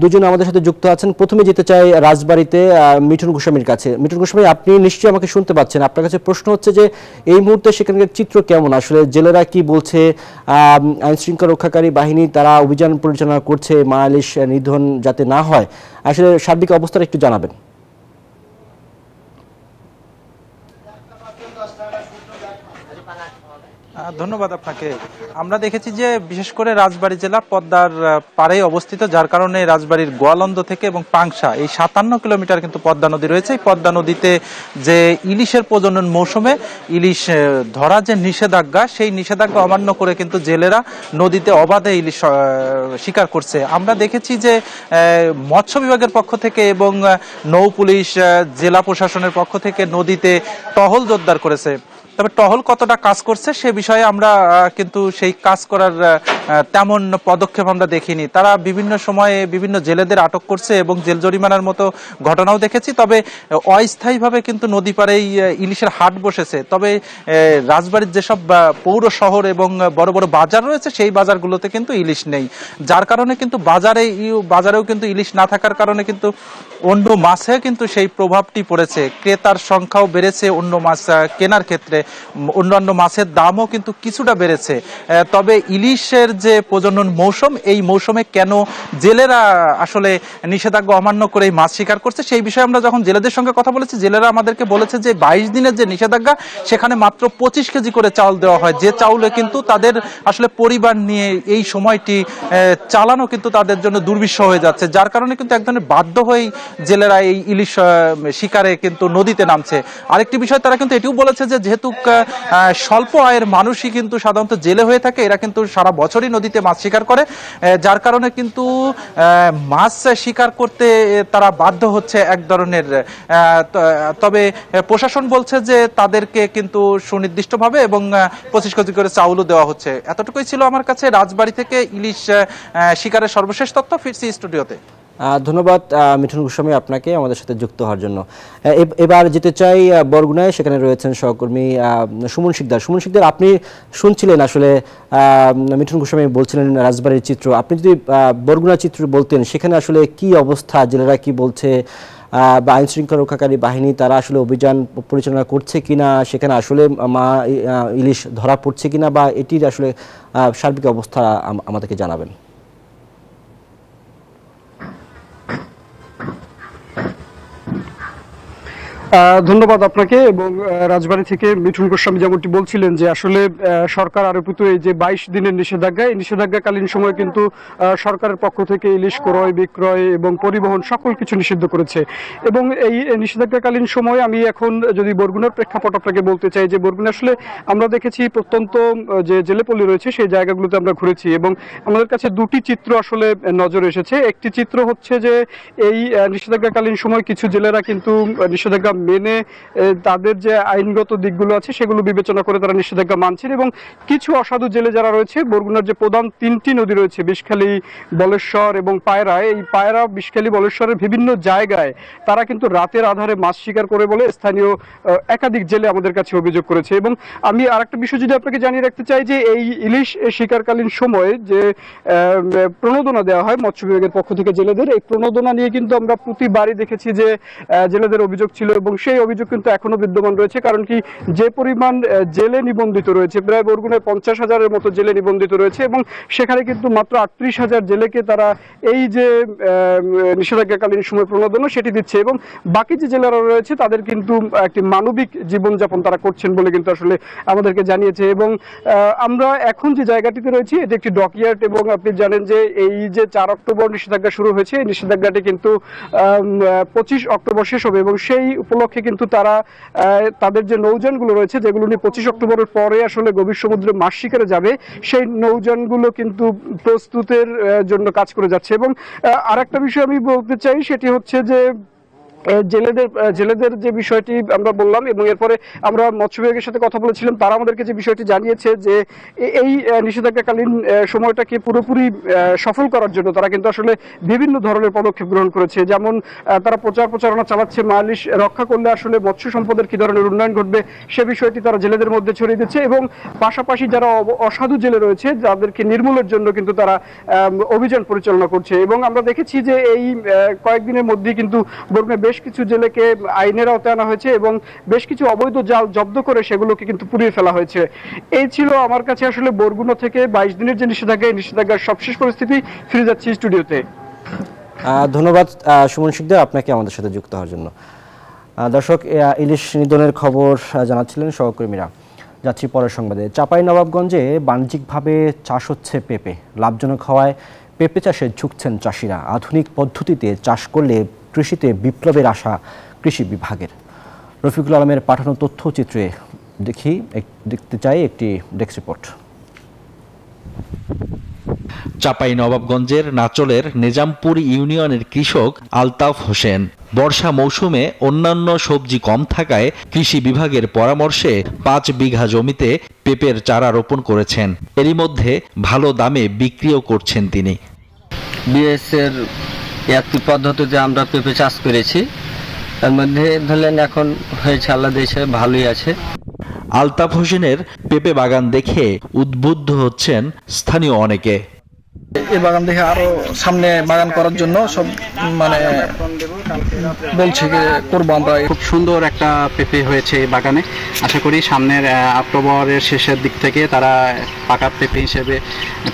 দুজন আমাদের সাথে যুক্ত আছেন। প্রথমে যেতে চাই রাজবাড়ীতে মিঠুন গোস্বামীর কাছে। মিঠুন গোস্বামী, আপনি নিশ্চয়ই আমাকে শুনতে পাচ্ছেন। আপনার কাছে প্রশ্ন হচ্ছে যে এই মুহূর্তে সেখানকার চিত্র কেমন, আসলে জেলেরা কি বলছে, আইন শৃঙ্খলা রক্ষাকারী বাহিনী তারা অভিযান পরিচালনা করছে মা ইলিশ নিধন যাতে না হয়, আসলে সার্বিক অবস্থাটা একটু জানাবেন। ধন্যবাদ আপনাকে। আমরা দেখেছি যে বিশেষ করে রাজবাড়ী জেলা পদ্মার পাড়েই অবস্থিত, যার কারণে রাজবাড়ীর গোয়ালন্দ থেকে এবং পাংশা এই 57 কিলোমিটার কিন্তু পদ্মা নদী রয়েছে। এই পদ্মা নদীতে যে ইলিশের প্রজনন মৌসুমে ইলিশ ধরা যে নিষেধাজ্ঞা, সেই নিষেধাজ্ঞা অমান্য করে কিন্তু জেলেরা নদীতে অবাধে ইলিশ শিকার করছে। আমরা দেখেছি যে মৎস্য বিভাগের পক্ষ থেকে এবং নৌ পুলিশ, জেলা প্রশাসনের পক্ষ থেকে নদীতে টহল জোরদার করেছে। তবে টহল কতটা কাজ করছে সে বিষয়ে আমরা কিন্তু সেই কাজ করার তেমন পদক্ষেপ আমরা দেখিনি। তারা বিভিন্ন সময়ে বিভিন্ন জেলেদের আটক করছে এবং জেল জরিমানার মতো ঘটনাও দেখেছি। তবে অস্থায়ীভাবে কিন্তু নদী পাড়েই ইলিশের হাট বসেছে। তবে রাজবাড়ির যেসব পৌর শহর এবং বড় বড় বাজার রয়েছে সেই বাজারগুলোতে কিন্তু ইলিশ নেই, যার কারণে কিন্তু বাজারেও কিন্তু ইলিশ না থাকার কারণে কিন্তু অন্য মাছে কিন্তু সেই প্রভাবটি পড়েছে। ক্রেতার সংখ্যাও বেড়েছে, অন্য মাছ কেনার ক্ষেত্রে অন্যান্য মাছের দামও কিন্তু কিছুটা বেড়েছে। তবে ইলিশের যে প্রজনন মৌসুম, এই মৌসুমে কেন জেলেরা আসলে নিষেধাজ্ঞা অমান্য করে এই মাছ শিকার করছে সেই বিষয়ে আমরা যখন জেলেদের সঙ্গে কথা বলেছি, জেলেরা আমাদেরকে বলেছে যে 22 দিনের যে নিষেধাজ্ঞা সেখানে মাত্র 25 কেজি করে চাউল দেওয়া হয়, যে চাউলে কিন্তু তাদের আসলে পরিবার নিয়ে এই সময়টি চালানো কিন্তু তাদের জন্য দুর্বিষহ হয়ে যাচ্ছে, যার কারণে কিন্তু এক ধরনের বাধ্য হয়েই জেলেরা এই ইলিশ শিকারে কিন্তু নদীতে নামছে। আরেকটি বিষয় তারা কিন্তু এটিও বলেছে যে যেহেতু স্বল্প আয়ের মানুষই কিন্তু সাধারণত জেলে হয়ে থাকে, এরা কিন্তু সারা বছরই নদীতে মাছ শিকার করে, যার কারণে কিন্তু মাছ শিকার করতে তারা বাধ্য হচ্ছে এক ধরনের। তবে প্রশাসন বলছে যে তাদেরকে কিন্তু সুনির্দিষ্টভাবে এবং 25 কেজি করে চাউলও দেওয়া হচ্ছে। এতটুকুই ছিল আমার কাছে রাজবাড়ী থেকে ইলিশ শিকারের সর্বশেষ তথ্য। ফিরছি স্টুডিওতে। ধন্যবাদ মিঠুন গোস্বামী আপনাকে আমাদের সাথে যুক্ত হওয়ার জন্য। এবার যেতে চাই বরগুনায়, সেখানে রয়েছেন সহকর্মী সুমন শিকদার। সুমন শিকদার, আপনি শুনছিলেন আসলে মিঠুন গোস্বামী বলছিলেন রাজবাড়ির চিত্র, আপনি যদি বরগুনার চিত্র বলতেন সেখানে আসলে কি অবস্থা, জেলেরা কি বলছে, বা আইন শৃঙ্খলা রক্ষাকারী বাহিনী তারা আসলে অভিযান পরিচালনা করছে কিনা, সেখানে আসলে মা ইলিশ ধরা পড়ছে কিনা, বা এটির আসলে সার্বিক অবস্থা আমাদেরকে জানাবেন। ধন্যবাদ আপনাকে। এবং রাজবাড়ী থেকে মিঠুন গোস্বামী যেমনটি বলছিলেন যে আসলে সরকার আরোপিত এই যে 22 দিনের নিষেধাজ্ঞা, এই নিষেধাজ্ঞাকালীন সময় কিন্তু সরকারের পক্ষ থেকে ইলিশ ক্রয় বিক্রয় এবং পরিবহন সকল কিছু নিষিদ্ধ করেছে। এবং এই নিষেধাজ্ঞাকালীন সময় আমি এখন যদি বরগুনার প্রেক্ষাপট আপনাকে বলতে চাই যে বরগুনা আসলে আমরা দেখেছি প্রত্যন্ত যে জেলেপল্লী রয়েছে সেই জায়গাগুলোতে আমরা ঘুরেছি, এবং আমাদের কাছে দুটি চিত্র আসলে নজরে এসেছে। একটি চিত্র হচ্ছে যে এই নিষেধাজ্ঞাকালীন সময় কিছু জেলেরা কিন্তু নিষেধাজ্ঞা মেনে তাদের যে আইনগত দিকগুলো আছে সেগুলো বিবেচনা করে তারা নিষেধাজ্ঞা মানছেন, এবং কিছু অসাধু জেলে যারা রয়েছে, বরগুনার যে প্রধান 3টি নদী রয়েছে বিষখালী, বলেশ্বর এবং পায়রা, এই পায়রা, বিষখালী, বলেশ্বরের বিভিন্ন জায়গায় তারা কিন্তু রাতের আধারে মাছ শিকার করে বলে স্থানীয় একাধিক জেলে আমাদের কাছে অভিযোগ করেছে। এবং আমি আরেকটা বিষয় যদি আপনাকে জানিয়ে রাখতে চাই যে এই ইলিশ শিকারকালীন সময়ে যে প্রণোদনা দেওয়া হয় মৎস্য বিভাগের পক্ষ থেকে জেলেদের, এই প্রণোদনা নিয়ে কিন্তু আমরা প্রতিবারই দেখেছি যে জেলেদের অভিযোগ ছিল, এবং সেই অভিযোগ কিন্তু এখনো বিদ্যমান রয়েছে। কারণ কি, যে পরিমাণ জেলে নিবন্ধিত রয়েছে, প্রায় বরগুনায় 50,000-এর মতো জেলে নিবন্ধিত রয়েছে, এবং সেখানে কিন্তু মাত্র 38,000 জেলেকে তারা এই যে নিষেধাজ্ঞাকালীন সময় প্রণোদনা সেটি দিচ্ছে, এবং বাকি যে জেলেরা রয়েছে তাদের কিন্তু একটি মানবিক জীবনযাপন তারা করছেন বলে কিন্তু আসলে আমাদেরকে জানিয়েছে। এবং আমরা এখন যে জায়গাটিতে রয়েছি এটি একটি ডকইয়ার্ড, এবং আপনি জানেন যে এই যে 4 অক্টোবর নিষেধাজ্ঞা শুরু হয়েছে, এই নিষেধাজ্ঞাটি কিন্তু 25 অক্টোবর শেষ হবে, এবং সেই উপলক্ষে কিন্তু তারা তাদের যে নৌযানগুলো রয়েছে যেগুলো নিয়ে 25 অক্টোবরের পরে আসলে গভীর সমুদ্রে মাছ শিকারে যাবে, সেই নৌযানগুলো কিন্তু প্রস্তুতের জন্য কাজ করে যাচ্ছে। এবং আরেকটা বিষয় আমি বলতে চাই সেটি হচ্ছে যে জেলেদের যে বিষয়টি আমরা বললাম এবং এরপরে আমরা মৎস্য বিভাগের সাথে কথা বলেছিলাম, তারা আমাদেরকে যে বিষয়টি জানিয়েছে যে এই নিষেধাজ্ঞাকালীন সময়টাকে পুরোপুরি সফল করার জন্য তারা কিন্তু আসলে বিভিন্ন ধরনের পদক্ষেপ গ্রহণ করেছে। যেমন তারা প্রচারণা চালাচ্ছে, মাছ ইলিশ রক্ষা করলে আসলে মৎস্য সম্পদের কি ধরনের উন্নয়ন ঘটবে সে বিষয়টি তারা জেলেদের মধ্যে ছড়িয়ে দিচ্ছে এবং পাশাপাশি যারা অসাধু জেলে রয়েছে তাদেরকে নির্মূলের জন্য কিন্তু তারা অভিযান পরিচালনা করছে। এবং আমরা দেখেছি যে এই কয়েকদিনের মধ্যেই কিন্তু বরগুনা বেশ কিছু জেলেকে আইনের আওতায় আনা হয়েছে এবং বেশ কিছু অবৈধ জাল জব্দ করে সেগুলোকে কিন্তু পুড়িয়ে ফেলা হয়েছে। এই ছিল আমার কাছে আসলে বরগুনা থেকে 22 দিনের যে নিষেধাজ্ঞার সবশেষ পরিস্থিতি। ফিরে যাচ্ছি স্টুডিওতে। ধন্যবাদ সুমন শিকদার আপনাকে আমাদের সাথে যুক্ত হওয়ার জন্য। দর্শক, ইলিশ নিধনের খবর জানাচ্ছিলেন সহকর্মীরা। যাচ্ছি পরের সংবাদে। চাঁপাইনবাবগঞ্জে বাণিজ্যিকভাবে চাষ হচ্ছে পেঁপে। লাভজনক হওয়ায় পেঁপে চাষে ঝুঁকছেন চাষিরা। আধুনিক পদ্ধতিতে চাষ করলে কৃষিতে বিপ্লবের আশা কৃষি বিভাগের। রফিকুল আলমের পাঠানো তথ্যচিত্রে দেখতে চাই একটি ডেস্ক রিপোর্ট। চাঁপাইনবাবগঞ্জের নাচলের নিজামপুর ইউনিয়নের কৃষক আলতাফ হোসেন বর্ষা মৌসুমে অন্যান্য সবজি কম থাকায় কৃষি বিভাগের পরামর্শে 5 বিঘা জমিতে পেঁপের চারা রোপণ করেছেন। এরই মধ্যে ভালো দামে বিক্রিও করছেন তিনি। বিএসের একটি পদ্ধতিতে আমরা পেঁপে চাষ করেছি, তার মধ্যে ধরলেন এখন হয়েছে আল্লাহ দেশে ভালোই আছে। আলতাফ হোসেনের পেঁপে বাগান দেখে উদ্বুদ্ধ হচ্ছেন স্থানীয় অনেকে। এই বাগান দেখে আরো সামনে বাগান করার জন্য সব বলছে করবো আমরা। খুব সুন্দর একটা পেঁপে হয়েছে এই বাগানে। আশা করি সামনের অক্টোবরের শেষের দিক থেকে তারা পাকা পেঁপে হিসেবে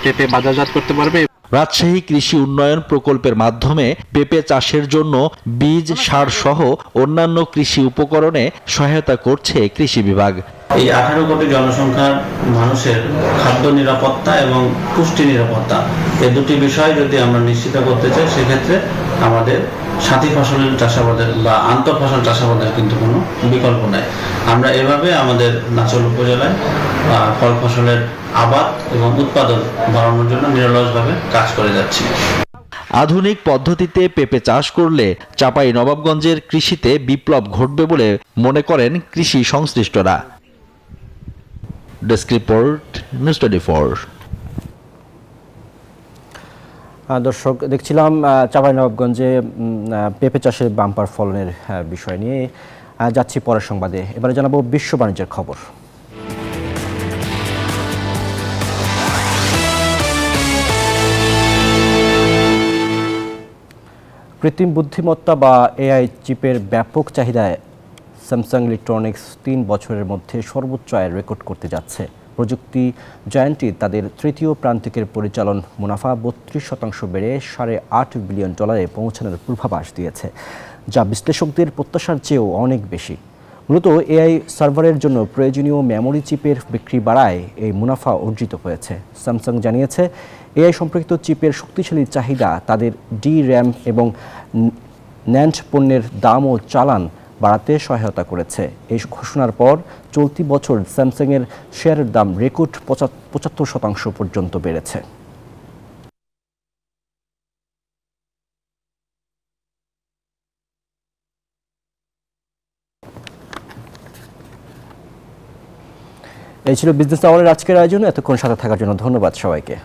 পেঁপে বাজারজাত করতে পারবে। রাজশাহী কৃষি উন্নয়ন প্রকল্পের মাধ্যমে পেঁপে চাষের জন্য বীজ, সার সহ অন্যান্য কৃষি উপকরণে সহায়তা করছে কৃষি বিভাগ। এই 18 কোটি জনসংখ্যার মানুষের খাদ্য নিরাপত্তা এবং পুষ্টি নিরাপত্তা, এই দুটি বিষয় যদি আমরা নিশ্চিত করতে চাই, সেক্ষেত্রে আমাদের সাথী ফসলের চাষাবাদের বা আন্তঃ ফসল চাষাবাদের কিন্তু কোনো বিকল্প নাই। আমরা এভাবে আমাদের নাচল উপজেলায় ফল ফসলের আবাদ এবং উৎপাদন বাড়ানোর জন্য নিরলসভাবে কাজ করে যাচ্ছি। আধুনিক পদ্ধতিতে পেঁপে চাষ করলে চাঁপাইনবাবগঞ্জের কৃষিতে বিপ্লব ঘটবে বলে মনে করেন কৃষি সংশ্লিষ্টরা। Desk report, news 24। দর্শক, দেখছিলাম চাঁপাইনবাবগঞ্জে পেঁপে চাষের বাম্পার ফলনের বিষয় নিয়ে। যাচ্ছি পরের সংবাদে। এবারে জানাবো বিশ্ব বাণিজ্যের খবর। কৃত্রিম বুদ্ধিমত্তা বা এআই চিপের ব্যাপক চাহিদায় স্যামসাং ইলেকট্রনিক্স 3 বছরের মধ্যে সর্বোচ্চ আয়ের রেকর্ড করতে যাচ্ছে। প্রযুক্তি জায়ান্টটি তাদের তৃতীয় প্রান্তিকের পরিচালন মুনাফা 32% বেড়ে $8.5 বিলিয়ন পৌঁছানোর পূর্বাভাস দিয়েছে, যা বিশ্লেষকদের প্রত্যাশার চেয়েও অনেক বেশি। মূলত এআই সার্ভারের জন্য প্রয়োজনীয় মেমোরি চিপের বিক্রি বাড়ায় এই মুনাফা অর্জিত হয়েছে। স্যামসাং জানিয়েছে, এআই সম্পর্কিত চিপের শক্তিশালী চাহিদা তাদের DRAM এবং NAND পণ্যের দাম ও চালান বাড়াতে সহায়তা করেছে। এই ঘোষণার পর চলতি বছর স্যামসাংয়ের শেয়ারের দাম রেকর্ড 75% পর্যন্ত বেড়েছে। এই ছিল বিজনেস আওয়ারের আজকের আয়োজন। এতক্ষণ সাথে থাকার জন্য ধন্যবাদ সবাইকে।